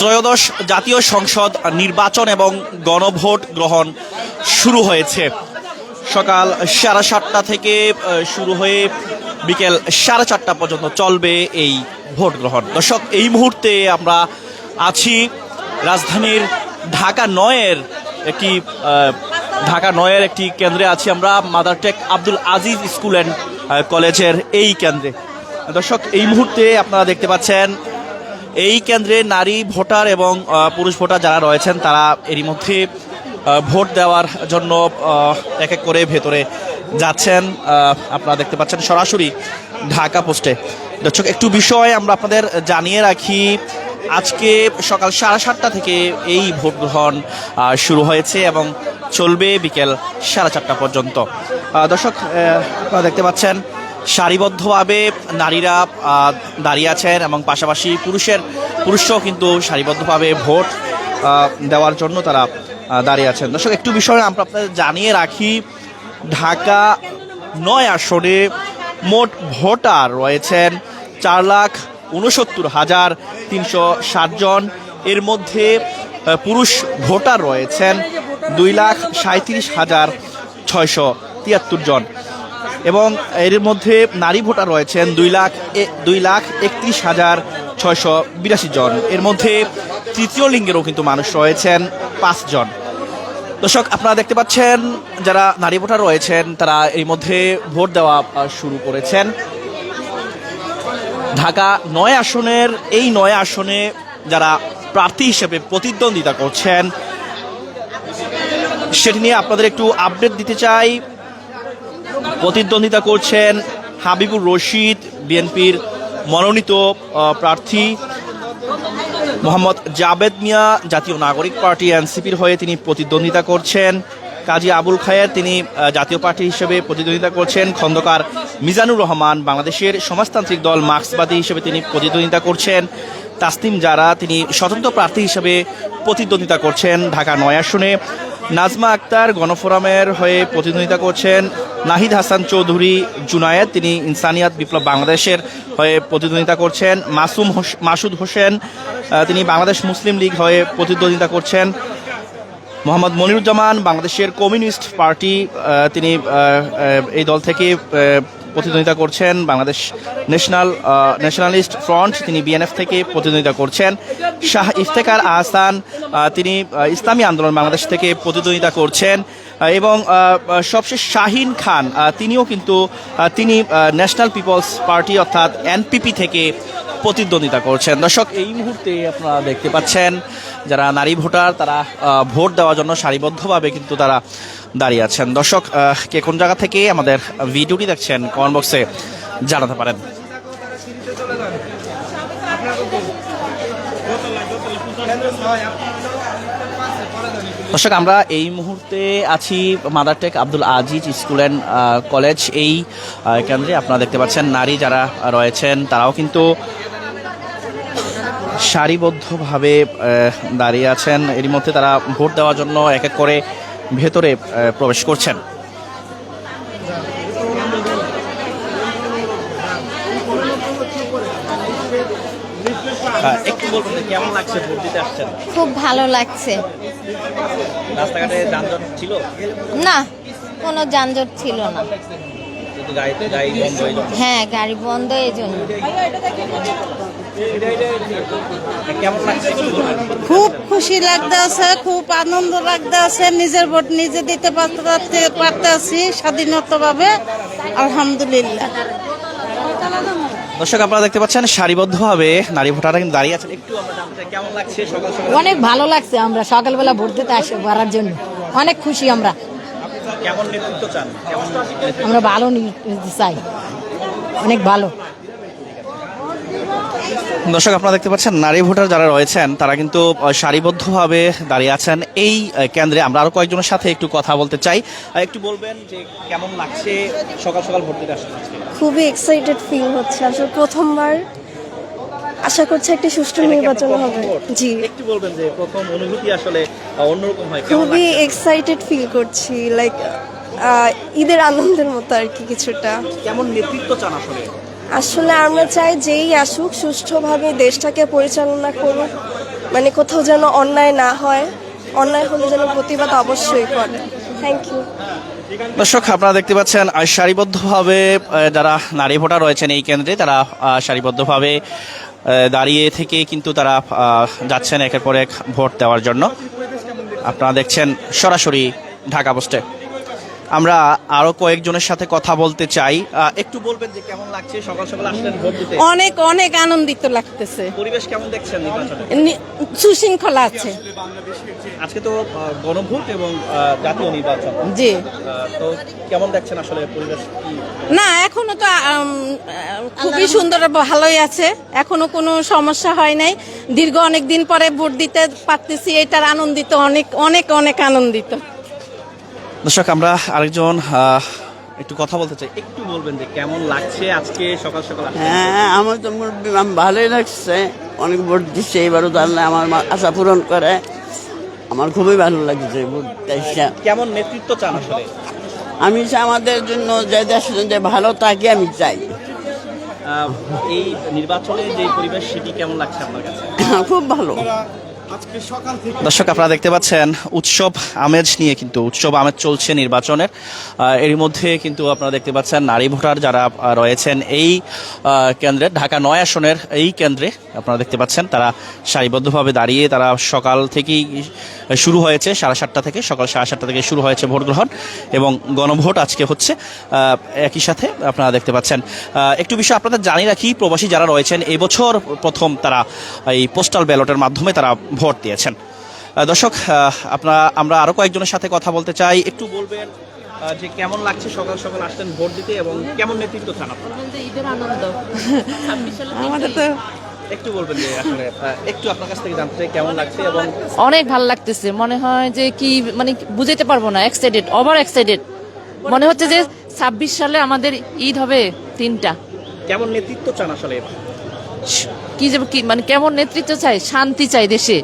ত্রয়োদশ জাতীয় সংসদ নির্বাচন এবং গণভোট গ্রহণ শুরু হয়েছে। সকাল 7:30 থেকে শুরু হয়ে বিকেল 4:30 পর্যন্ত চলবে এই ভোট গ্রহণ। দর্শক, এই মুহূর্তে আমরা আছি রাজধানীর ঢাকা নয়ের একটি কেন্দ্রে আছি আমরা, মাদারটেক আব্দুল আজিজ স্কুল অ্যান্ড কলেজের এই কেন্দ্রে। দর্শক, এই মুহূর্তে আপনারা দেখতে পাচ্ছেন এই কেন্দ্রে নারী ভোটার এবং পুরুষ ভোটার যারা রয়েছেন তারা এরই মধ্যে ভোট দেওয়ার জন্য এক এক করে ভেতরে যাচ্ছেন। আপনারা দেখতে পাচ্ছেন সরাসরি ঢাকা পোস্টে। দর্শক, একটু বিষয় আমরা আপনাদের জানিয়ে রাখি, আজকে সকাল 7:30 থেকে এই ভোট গ্রহণ শুরু হয়েছে এবং চলবে বিকেল 4:30 পর্যন্ত। দর্শক, আপনারা দেখতে পাচ্ছেন সারিবদ্ধভাবে নারীরা দাঁড়িয়ে আছেন এবং পাশাপাশি পুরুষরাও কিন্তু সারিবদ্ধভাবে ভোট দেওয়ার জন্য তারা দাঁড়িয়ে আছেন। দর্শক, একটু বিষয় আমরা আপনাদের জানিয়ে রাখি, ঢাকা 9 আসনে মোট ভোটার রয়েছেন 4,69,360 জন। এর মধ্যে পুরুষ ভোটার রয়েছেন 2,37,673 জন এবং এর মধ্যে নারী ভোটার রয়েছেন 2,31,682 জন। এর মধ্যে তৃতীয় লিঙ্গেরও কিন্তু মানুষ রয়েছেন 5 জন। দর্শক, আপনারা দেখতে পাচ্ছেন যারা নারী ভোটার রয়েছেন তারা এই মধ্যে ভোট দেওয়া শুরু করেছেন। ঢাকা 9 আসনের এই 9 আসনে যারা প্রার্থী হিসেবে প্রতিদ্বন্দ্বিতা করছেন সেটি নিয়ে আপনাদের একটু আপডেট দিতে চাই। প্রতিদ্বন্দ্বিতা করছেন হাবিবুর রশিদ বিএনপির মনোনীত প্রার্থী, মোহাম্মদ জাবেদ মিয়া জাতীয় নাগরিক পার্টি এনসিপির হয়ে তিনি প্রতিদ্বন্দ্বিতা করছেন, কাজী আবুল খায়ের তিনি জাতীয় পার্টি হিসেবে প্রতিদ্বন্দ্বিতা করছেন, খন্দকার মিজানুর রহমান বাংলাদেশের সমাজতান্ত্রিক দল মার্ক্সবাদী হিসেবে তিনি প্রতিদ্বন্দ্বিতা করছেন, তাসনিম জারা তিনি স্বতন্ত্র প্রার্থী হিসেবে প্রতিদ্বন্দ্বিতা করছেন ঢাকা 9 আসনে, নাজমা আক্তার গণফোরামের হয়ে প্রতিদ্বন্দ্বিতা করছেন, নাহিদ হাসান চৌধুরী জুনায়েদ তিনি ইনসানিয়াত বিপ্লব বাংলাদেশের হয়ে প্রতিদ্বন্দ্বিতা করছেন, মাসুদ হোসেন তিনি বাংলাদেশ মুসলিম লীগ হয়ে প্রতিদ্বন্দ্বিতা করছেন, মোহাম্মদ মনিরুজ্জামান বাংলাদেশের কমিউনিস্ট পার্টি তিনি এই দল থেকে প্রতিদ্বন্দ্বিতা করছেন, বাংলাদেশ ন্যাশনালিস্ট ফ্রন্ট তিনি বিএনএফ থেকে প্রতিদ্বন্দ্বিতা করছেন, শাহ ইফতেখার আহসান তিনি ইসলামী আন্দোলন বাংলাদেশ থেকে প্রতিদ্বন্দ্বিতা করছেন এবং সবশেষ শাহিন খান তিনিও কিন্তু তিনি ন্যাশনাল পিপলস পার্টি অর্থাৎ এনপিপি থেকে প্রতিদ্বন্দ্বিতা করছেন। দর্শক, এই মুহূর্তে আপনারা দেখতে পাচ্ছেন যারা নারী ভোটার তারা ভোট দেওয়ার জন্য সারিবদ্ধভাবে কিন্তু তারা দাঁড়িয়ে আছেন। দর্শক, কে কোন জায়গা থেকে আমাদের ভিডিওটি দেখছেন কমেন্ট বক্সে জানাতে পারেন। দর্শক, আমরা এই মুহূর্তে আছি Madartek Abdul Aziz school and college এই কেন্দ্রে। আপনারা দেখতে পাচ্ছেন নারী যারা রয়েছেন তারাও কিন্তু সারিবদ্ধভাবে দাঁড়িয়ে আছেন। এর মধ্যে তারা ভোট দেওয়ার জন্য এক এক করে ভেতরে প্রবেশ করছেন। একটু বলবেন কেমন লাগছে ভোট দিতে আসছেন? খুব ভালো লাগছে। রাস্তাঘাটে যানজট ছিল না? কোনো যানজট ছিল না। হ্যাঁ, গাড়ি বন্ধ এই জন্য। খুব খুশি লাগতেছে, খুব আনন্দ লাগতেছে, নিজের ভোট নিজে দিতে পারতেছি স্বাধীনতাভাবে, আলহামদুলিল্লাহ। দর্শক, আপনারা দেখতে পাচ্ছেন সারিবদ্ধভাবে নারী ভোটাররা কিন্তু দাঁড়িয়ে আছেন। একটু আমরা জানতে চাই কেমন লাগছে সকাল সকাল? অনেক ভালো লাগছে, আমরা সকালবেলা ভোট দিতে আসে করার জন্য অনেক খুশি। আমরা কেমন নেতৃত্ব চান? আমরা ভালো নেতৃত্ব চাই, অনেক ভালো। দর্শক, আপনারা দেখতে পাচ্ছেন নারী ভোটার যারা রয়েছেন তারা কিন্তু সারিবদ্ধভাবে দাঁড়িয়ে আছেন এই কেন্দ্রে। আমরা আরো কয়েকজনের সাথে একটু কথা বলতে চাই। একটু বলবেন যে কেমন লাগছে সকাল সকাল ভোট দিতে আসছেন? খুবই এক্সাইটেড ফিল হচ্ছে, আসলে প্রথমবার। আশা করছি একটা সুষ্ঠু নির্বাচন হবে। জি, একটু বলবেন যে প্রথম অনুভূতি আসলে অন্যরকম হয়? খুবই এক্সাইটেড ফিল করছি, লাইক ঈদের আনন্দের মতো আর কি কিছুটা। কেমন নেতৃত্ব চান আসলে? আসলে আমরা চাই যেই আসুক সুষ্ঠুভাবে দেশটাকে পরিচালনা করুক, মানে কোথাও যেন অন্যায় না হয়, অন্যায় হলে যেন প্রতিবাদ অবশ্যই করে। Thank you. দর্শক আপনারা দেখতে পাচ্ছেন সারিবদ্ধভাবে যারা নারী ভোটার রয়েছেন এই কেন্দ্রে তারা সারিবদ্ধভাবে দাঁড়িয়ে থেকে কিন্তু তারা যাচ্ছেন একের পর এক ভোট দেওয়ার জন্য। আপনারা দেখছেন সরাসরি ঢাকা পোস্টে। আমরা আরো কয়েকজনের সাথে কথা বলতে চাই। একটু বলবেন যে কেমন লাগছে, সকাল সকাল আসলেন ভোট দিতে? অনেক অনেক আনন্দিত লাগতেছে, পরিবেশ কেমন দেখছেন নির্বাচনে? সুশৃঙ্খলা আছে। আজকে তো গণভোট এবং জাতীয় নির্বাচন, জি তো কেমন দেখছেন আসলে পরিবেশ? না, এখনো তো খুবই সুন্দর, ভালোই আছে, এখনো কোনো সমস্যা হয় নাই। দীর্ঘ অনেক দিন পরে ভোট দিতে পারতেছি, এটার আনন্দিত, অনেক অনেক অনেক আনন্দিত। দর্শক আমরা আরেকজন একটু কথা বলতে চাই। একটু বলবেন যে কেমন লাগছে আজকে সকাল সকাল? হ্যাঁ, আমার তো ভালোই লাগছে, অনেক ভোট দিচ্ছে, এবারও জানলে আমার আশা পূরণ করে। আমার খুবই ভালো লাগছে ভোট দিতে। কেমন নেতৃত্ব চান আসলে? আমি চাই আমাদের জন্য যে দেশের জন্য যে ভালো থাকে আমি চাই। এই নির্বাচনে যে পরিবেশ সেটি কেমন লাগছে আপনার কাছে? খুব ভালো। দর্শক আপনারা দেখতে পাচ্ছেন উৎসব আমেজ নিয়ে কিন্তু উৎসব আমেজ চলছে নির্বাচনের। এর মধ্যে কিন্তু আপনারা দেখতে পাচ্ছেন নারী ভোটার যারা রয়েছেন এই কেন্দ্রে, ঢাকা ৯ আসনের এই কেন্দ্রে আপনারা দেখতে পাচ্ছেন তারা সারিবদ্ধভাবে দাঁড়িয়ে তারা সকাল থেকেই শুরু হয়েছে, 7:30 থেকে, সকাল 7:30 থেকে শুরু হয়েছে ভোট গ্রহণ এবং গণভোট আজকে হচ্ছে। একই সাথে আপনারা দেখতে পাচ্ছেন একটু বিষয় আপনাদের জানিয়ে রাখি, প্রবাসী যারা রয়েছেন এই বছর প্রথম তারা এই পোস্টাল ব্যালটের মাধ্যমে তারা ভোট দিয়েছেন। দর্শক আমরা আরো কয়েকজনের সাথে কথা বলতে চাই। একটু বলবেন যে কেমন লাগছে সকাল সকাল আসলেন ভোট দিতে এবং কেমন নেতৃত্ব চান আপনারা? আমাদের তো একটু বলবেন যে আসলে একটু আপনার কাছ থেকে জানতে চাই কেমন লাগছে এবং অনেক ভালো লাগতেছে। মনে হয় যে কি মানে বুঝাইতে পারবো না, এক্সাইটেড, ওভার এক্সাইটেড। মনে হচ্ছে যে 26 সালে আমাদের ঈদ হবে 3টা। কেমন নেতৃত্ব চান আসলে? কি মানে কেমন নেতৃত্ব চাই? শান্তি চাই দেশে,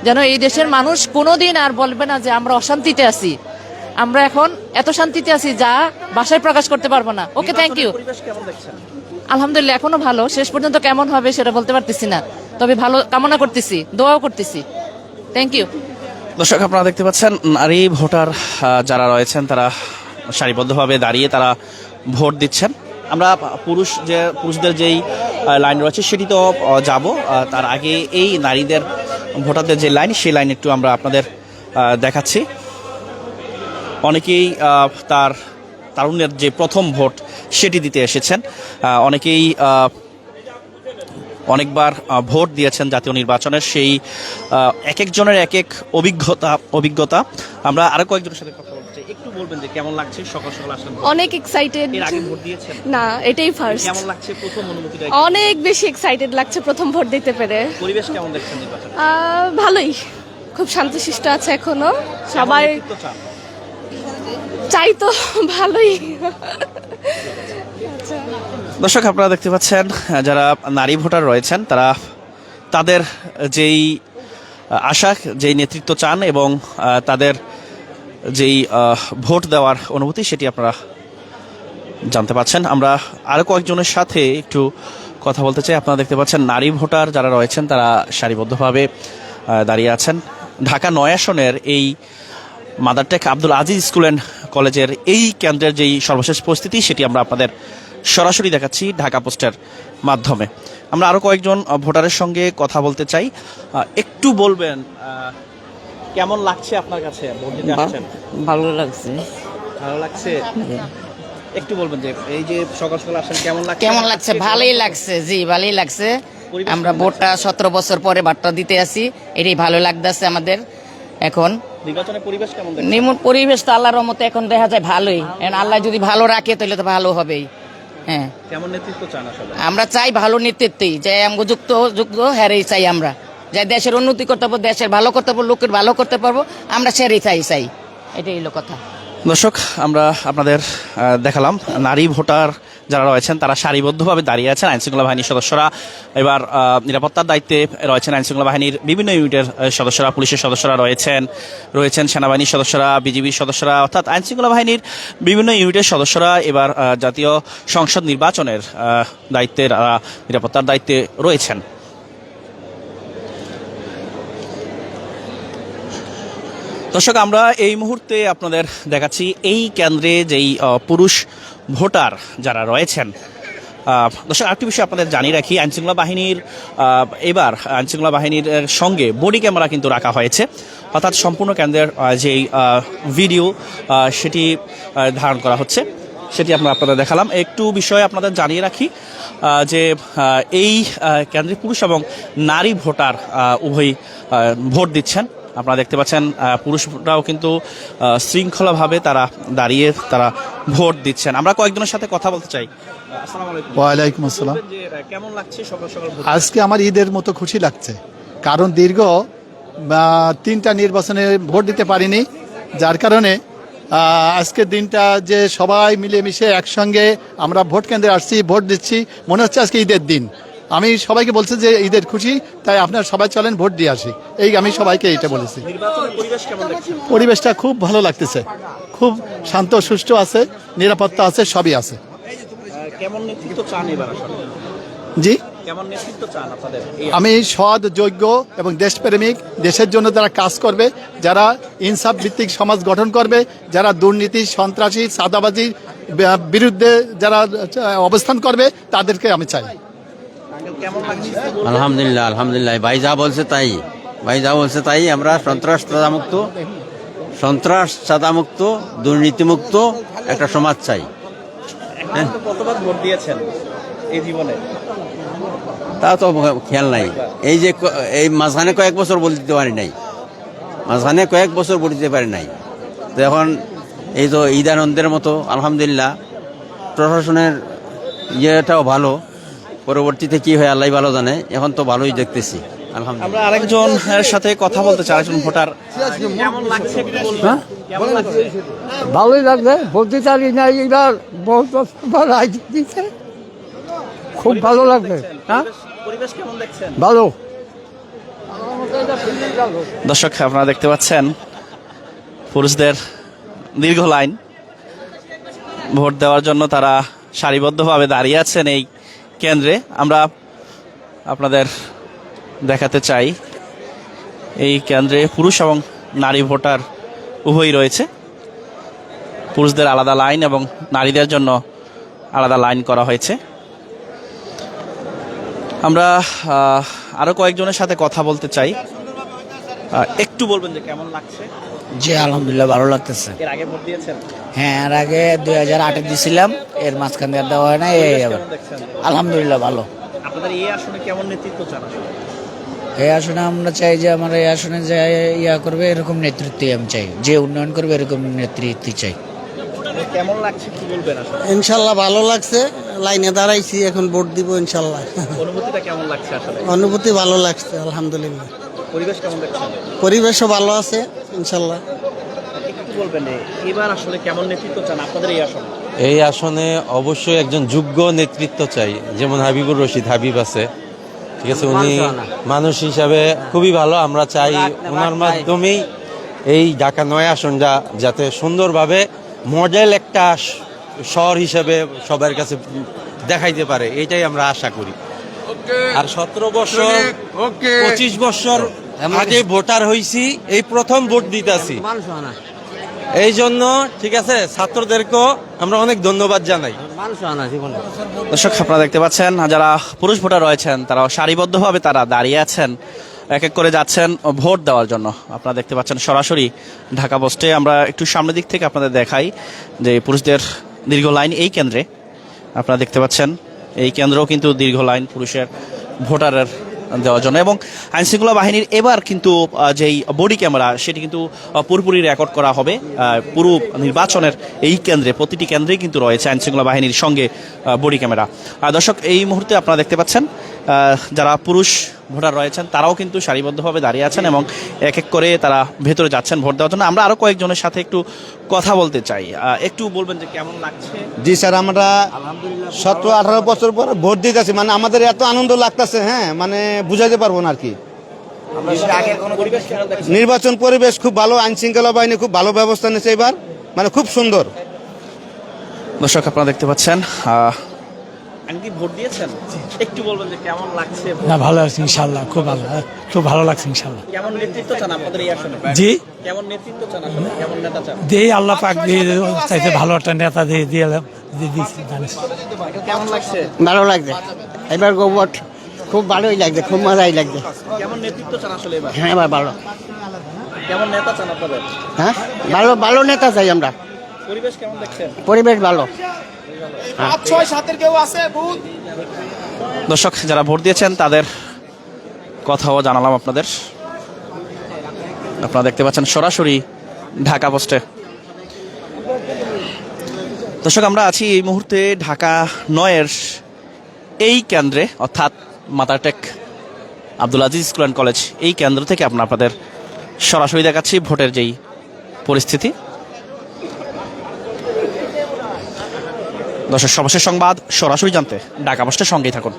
যেন এই দেশের মানুষ কোনোদিন আর বলবে না যে আমরা অশান্তিতে আছি। আমরা এখন এত শান্তিতে আছি যা ভাষায় প্রকাশ করতে পারবো না। ওকে, থ্যাংক ইউ। পরিবেশ কেমন দেখছেন? আলহামদুলিল্লাহ, এখনো ভালো, শেষ পর্যন্ত কেমন হবে সেটা বলতে পারতেছি না, তবে ভালো কামনা করতেছি, দোয়াও করতেছি। Thank you. দর্শক আপনারা দেখতে পাচ্ছেন নারী ভোটার যারা রয়েছেন তারা সারিবদ্ধভাবে দাঁড়িয়ে তারা ভোট দিচ্ছেন। আমরা পুরুষদের যেই লাইন রয়েছে সেটি তো যাব, তার আগে এই নারীদের ভোটারদের যে লাইন সেই লাইন একটু আমরা আপনাদের দেখাচ্ছি। অনেকেই তার তারুণ্যের যে প্রথম ভোট সেটি দিতে এসেছেন, অনেকেই অনেকবার ভোট দিয়েছেন জাতীয় নির্বাচনের, সেই এক একজনের এক এক অভিজ্ঞতা। আমরা আরো কয়েকজনের সাথে কথা বলতে চাই। একটু বলবেন যে কেমন লাগছে সকাল সকাল আসলেন? অনেক এক্সাইটেড। এর আগে ভোট দিয়েছেন? না, এটাই ফার্স্ট। কেমন লাগছে প্রথম অনুভূতিটা? অনেক বেশি এক্সাইটেড লাগছে প্রথম ভোট দিতে পেরে। পরিবেশ কেমন দেখছেন নির্বাচন? ভালোই, খুব শান্তশিষ্ট আছে এখনো সবাই। নেতৃত্ব চান? চাই তো ভালোই। দর্শক আপনারা দেখতে পাচ্ছেন যারা নারী ভোটার রয়েছেন তারা তাদের যেই আশা, যেই নেতৃত্ব চান এবং তাদের যেই ভোট দেওয়ার অনুভূতি সেটি আপনারা জানতে পাচ্ছেন। আমরা আরো কয়েকজনের সাথে একটু কথা বলতে চাই। আপনারা দেখতে পাচ্ছেন নারী ভোটার যারা রয়েছেন তারা সারিবদ্ধভাবে দাঁড়িয়ে আছেন। ঢাকা ৯ আসনের এই মাদারটেক আব্দুল আজিজ স্কুল অ্যান্ড কলেজের এই কেন্দ্রের যেই সর্বশেষ পরিস্থিতি সেটি আমরা আপনাদের সরাসরি দেখাচ্ছি ঢাকা পোস্টের মাধ্যমে। আমরা আরো কয়েকজন ভোটারের সঙ্গে কথা বলতে চাই। একটু বলবেন কেমন লাগছে আপনার কাছে ভোট দিতে আসছেন? ভালো লাগছে। ভালো লাগছে? একটু বলবেন যে এই যে সকাল সকাল আসেন কেমন লাগছে? কেমন লাগছে? ভালোই লাগছে, জি ভালোই লাগছে। আমরা ভোটটা 17 বছর পরে ভোটটা দিতে আসি, এটাই ভালো লাগতেছে আমাদের। এখন নির্বাচনের পরিবেশ কেমন দেখছেন? নিমন পরিবেশ তো আল্লাহর রহমতে এখন দেখা যায় ভালোই, আল্লাহ যদি ভালো রাখে তাহলে তো ভালো হবেই। হ্যাঁ, কেমন নেতৃত্ব চান আসলে? আমরা চাই ভালো নেতৃত্বই, যে আমগো যুক্ত হ্যারেই চাই আমরা, যে দেশের উন্নতি করতে পারবো, দেশের ভালো করতে পারবো, লোকের ভালো করতে পারবো, আমরা সেটাই চাই। এটাই হলো কথা। দর্শক আমরা আপনাদের দেখালাম নারী ভোটার যারা রয়েছেন তারা সারিবদ্ধভাবে দাঁড়িয়ে আছেন। আইনশৃঙ্খলা বাহিনীর সদস্যরা এবার নিরাপত্তার দায়িত্বে রয়েছেন। আইনশৃঙ্খলা বাহিনীর বিভিন্ন ইউনিটের সদস্যরা, পুলিশের সদস্যরা রয়েছেন সেনাবাহিনীর সদস্যরা, বিজিবির সদস্যরা, অর্থাৎ আইনশৃঙ্খলা বাহিনীর বিভিন্ন ইউনিটের সদস্যরা এবার জাতীয় সংসদ নির্বাচনের নিরাপত্তার দায়িত্বে রয়েছেন। দর্শক, আমরা এই মুহূর্তে আপনাদের দেখাচ্ছি এই কেন্দ্রে যেই পুরুষ ভোটার যারা রয়েছেন। দর্শক, আরেকটি বিষয় আপনাদের জানিয়ে রাখি, আইনশৃঙ্খলা বাহিনীর এবার আইনশৃঙ্খলা বাহিনীর সঙ্গে বডি ক্যামেরা কিন্তু রাখা হয়েছে, অর্থাৎ সম্পূর্ণ কেন্দ্রের যেই ভিডিও সেটি ধারণ করা হচ্ছে, সেটি আমরা আপনাদের দেখালাম। একটু বিষয় আপনাদের জানিয়ে রাখি যে এই কেন্দ্রে পুরুষ এবং নারী ভোটার উভয়ই ভোট দিচ্ছেন। আপনারা দেখতে পাচ্ছেন পুরুষরাও কিন্তু শৃঙ্খলাভাবে তারা দাঁড়িয়ে তারা ভোট দিচ্ছেন। আমরা কয়েকজনের সাথে কথা বলতে চাই। আসসালামু আলাইকুম। ওয়ালাইকুম আসসালাম। যে কেমন লাগছে সকাল সকাল ভোট? আজকে আমার ঈদের মতো খুশি লাগছে, কারণ দীর্ঘ 3টা নির্বাচনে ভোট দিতে পারিনি, যার কারণে আজকের দিনটা যে সবাই মিলেমিশে একসঙ্গে আমরা ভোট কেন্দ্রে আসছি, ভোট দিচ্ছি, মনে হচ্ছে আজকে ঈদের দিন। আমি সবাইকে বলছি যে ঈদের খুশি, তাই আপনারা সবাই চলেন ভোট দিয়ে আসি, এই আমি সবাইকে এটা বলেছি। নির্বাচনের পরিবেশ কেমন দেখছেন? পরিবেশটা খুব ভালো লাগতেছে, খুব শান্ত সুষ্ঠু আছে, নিরাপত্তা আছে, সবই আছে। কেমন নেতৃত্ব চান এবার আসলে? জি, কেমন নেতৃত্ব চান আপনাদের? আমি সৎ, যোগ্য এবং দেশপ্রেমিক, দেশের জন্য যারা কাজ করবে, যারা ইনসাফ ভিত্তিক সমাজ গঠন করবে, যারা দুর্নীতি, সন্ত্রাসী, চাঁদাবাজির বিরুদ্ধে যারা অবস্থান করবে, তাদেরকে আমি চাই। কেমন লাগছে? আলহামদুলিল্লাহ, আলহামদুলিল্লাহ। ভাই যা বলছে তাই আমরা সন্ত্রাস চাঁদামুক্ত দুর্নীতিমুক্ত একটা সমাজ চাই। কতবার ভোট দিয়েছেন এই জীবনে? তা তো খেয়াল নাই। এই মাঝখানে কয়েক বছর ভোট দিতে পারি নাই, তো এখন এই তো ঈদানন্দের মতো আলহামদুলিল্লাহ প্রশাসনের ইয়েটাও ভালো, পরবর্তীতে কি হয় আল্লাহ ভালো জানে, এখন তো ভালোই দেখতেছি আলহামদুলিল্লাহ। আমরা আরেকজনের সাথে কথা বলতে চাই, আরেকজন ভোটার। কেমন লাগছে একটু বলবেন? কেমন লাগছে? ভালোই লাগবে, বলতে চাই না এবার বহুত দিচ্ছে, খুব ভালো লাগবে। হ্যাঁ, পরিবেশ কেমন দেখছেন? ভালো। দর্শক, আপনারা দেখতে পাচ্ছেন পুরুষদের দীর্ঘ লাইন, ভোট দেওয়ার জন্য তারা সারিবদ্ধভাবে দাঁড়িয়ে আছেন এই কেন্দ্রে। আমরা আপনাদের দেখাতে চাই এই কেন্দ্রে পুরুষ এবং নারী ভোটার উভয়ই রয়েছে। পুরুষদের আলাদা লাইন এবং নারীদের জন্য আলাদা লাইন করা হয়েছে। আমরা আরো কয়েকজনের সাথে কথা বলতে চাই। একটু বলবেন যে কেমন লাগছে? জি আলহামদুলিল্লাহ, ভালো লাগতেছে। এর আগে ভোট দিয়েছেন? হ্যাঁ, এর আগে 2008-এ দিছিলাম, এর মাঝখান দিয়ে দেওয়া হয় না। আলহামদুলিল্লাহ ভালো। আপনাদের এই আসনে কেমন নেতৃত্ব চান? এই আসনে আমরা চাই যে আমার এই আসনে যে ইয়া করবে এরকম নেতৃত্বই আমি চাই, যে উন্নয়ন করবে এরকম নেতৃত্ব চাই। কেমন লাগছে কি বলবেন আসলে? ইনশাল্লাহ ভালো লাগছে, লাইনে দাঁড়াইছি, এখন ভোট দিব ইনশাল্লাহ। অনুভূতিটা কেমন লাগছে আসলে? অনুভূতি ভালো লাগছে আলহামদুলিল্লাহ। পরিবেশ কেমন দেখছেন? পরিবেশও ভালো আছে ইনশাল্লাহ। একটু বলবেন এবার আসলে কেমন নেতৃত্ব চান আপনাদের এই আসনে? এই আসনে অবশ্যই একজন যোগ্য নেতৃত্ব চাই, যেমন হাবিবুর রশিদ হাবিব আছে, ঠিক আছে, উনি মানুষ হিসাবে খুবই ভালো। আমরা চাই ওনার মাধ্যমেই এই ঢাকা 9 আসনটা যাতে সুন্দরভাবে মডেল একটা শহর হিসেবে সবার কাছে দেখাইতে পারে, এটাই আমরা আশা করি। আর 17 বছর 25 বছর আগে ভোটার হইছি, এই প্রথম ভোট দিতেছি, এই জন্য ঠিক আছে ছাত্রদেরকেও আমরা অনেক ধন্যবাদ জানাই। দর্শক, আপনারা দেখতে পাচ্ছেন যারা পুরুষ ভোটার রয়েছেন তারাও সারিবদ্ধভাবে তারা দাঁড়িয়ে আছেন, এক এক করে যাচ্ছেন ভোট দেওয়ার জন্য। আপনারা দেখতে পাচ্ছেন সরাসরি ঢাকা পোস্টে। আমরা একটু সামনের দিক থেকে আপনাদের দেখাই যে পুরুষদের দীর্ঘ লাইন এই কেন্দ্রে। আপনারা দেখতে পাচ্ছেন এই কেন্দ্রেও কিন্তু দীর্ঘ লাইন পুরুষের ভোটারের দেওয়ার জন্য। এবং আইনশৃঙ্খলা বাহিনীর এবার কিন্তু যেই বডি ক্যামেরা সেটি কিন্তু পুরোপুরি রেকর্ড করা হবে পুরো নির্বাচনের এই কেন্দ্রে, প্রতিটি কেন্দ্রেই কিন্তু রয়েছে আইনশৃঙ্খলা বাহিনীর সঙ্গে বডি ক্যামেরা। দর্শক, এই মুহূর্তে আপনারা দেখতে পাচ্ছেন যারা পুরুষ ভোটার রয়েছেন তারাও কিন্তু সারিবদ্ধভাবে দাঁড়িয়ে আছেন এবং এক এক করে তারা ভেতরে যাচ্ছেন ভোট দেওয়ার জন্য। আমরা আরো কয়েকজনের সাথে একটু কথা বলতে চাই। একটু বলবেন যে কেমন লাগছে? জি স্যার, আমরা 17-18 বছর পরে ভোট দিতেছি, মানে আমাদের এত আনন্দ লাগতেছে, হ্যাঁ মানে বুঝাইতে পারবো না আর কি। নির্বাচন পরিবেশ খুব ভালো, আইন শৃঙ্খলা বাহিনী খুব ভালো ব্যবস্থা নিয়েছে এবার, মানে খুব সুন্দর। দর্শক, আপনারা দেখতে পাচ্ছেন আগে কি ভোট দিয়েছেন? একটু বলবেন যে কেমন লাগছে? না ভালো আছে ইনশাল্লাহ, খুব ভালো লাগছে ইনশাল্লাহ। কেমন নেতৃত্ব চান আপনাদের এই আসনে? জি, কেমন নেতৃত্ব চান আসলে? কেমন নেতা চান? দিয়ে আল্লাহ পাক দিয়ে চাইতে ভালো একটা নেতা দিয়ে দিয়েছি জানিস। কেমন লাগছে? ভালো লাগছে এবার গোবট খুব ভালোই লাগছে, খুব মজাই লাগছে। কেমন নেতৃত্ব চান আসলে এবার? হ্যাঁ এবার ভালো। কেমন নেতা চান আপনাদের? হ্যাঁ ভালো ভালো নেতা চাই আমরা। পরিবেশ কেমন দেখছেন? পরিবেশ ভালো। দর্শক যারা ভোট দিয়েছেন তাদের কথাও জানালাম আপনাদের। আপনারা দেখতে পাচ্ছেন সরাসরি ঢাকা পোস্টে। দর্শক আমরা আছি এই মুহূর্তে ঢাকা 9-এর এই কেন্দ্রে, অর্থাৎ Madartek Abdul Aziz school and college, এই কেন্দ্র থেকে আপনাদের সরাসরি দেখাচ্ছি ভোটের যেই পরিস্থিতি। দর্শক সর্বশেষ সংবাদ সরাসরি জানতে ঢাকা পোস্টের সঙ্গেই থাকুন।